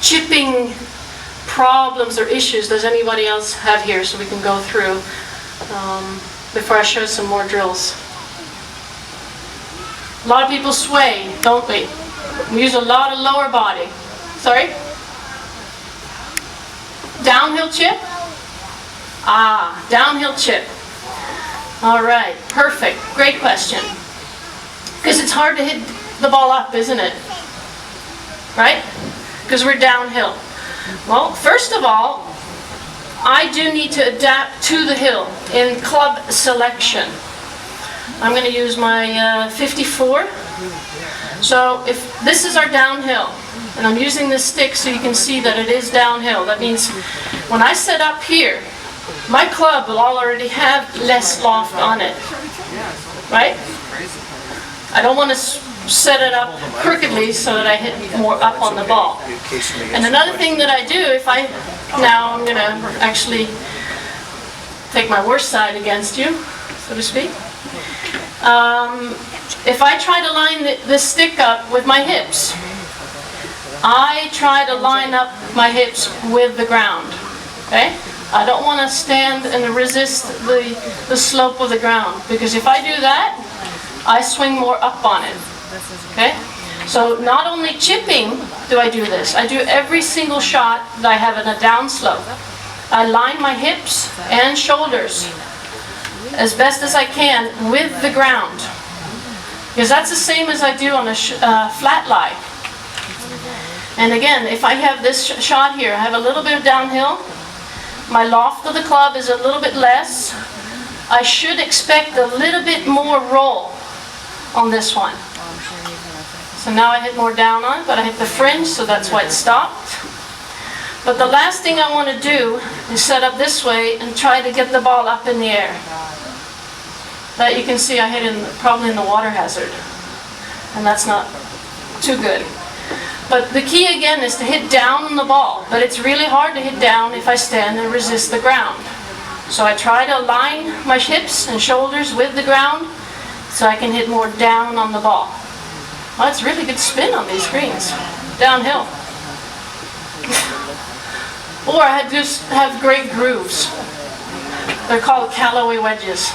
chipping problems or issues does anybody else have here, so we can go through before I show some more drills? A lot of people sway, don't we? We use a lot of lower body. Sorry? Downhill chip? Downhill chip. All right, perfect. Great question. Because it's hard to hit the ball up, isn't it? Right? Because we're downhill. Well, first of all, I do need to adapt to the hill in club selection. I'm going to use my 54. So if this is our downhill, and I'm using this stick so you can see that it is downhill, that means when I set up here, my club will already have less loft on it, right? I don't want to set it up crookedly so that I hit more up on the ball. And another thing that I do, now I'm going to actually take my worst side against you, so to speak. If I try to line this stick up with my hips, I try to line up my hips with the ground, okay? I don't want to stand and resist the slope of the ground, because if I do that, I swing more up on it, okay? So not only chipping do I do this, I do every single shot that I have in a downslope. I line my hips and shoulders as best as I can with the ground, because that's the same as I do on a flat lie. And again, if I have this shot here, I have a little bit of downhill, my loft of the club is a little bit less, I should expect a little bit more roll on this one. So now I hit more down on it, but I hit the fringe, so that's why it stopped. But the last thing I want to do is set up this way and try to get the ball up in the air. That you can see I hit probably in the water hazard, and that's not too good. But the key again is to hit down on the ball, but it's really hard to hit down if I stand and resist the ground. So I try to align my hips and shoulders with the ground so I can hit more down on the ball. Well, it's really good spin on these greens, downhill. Or I just have great grooves. They're called Callaway wedges.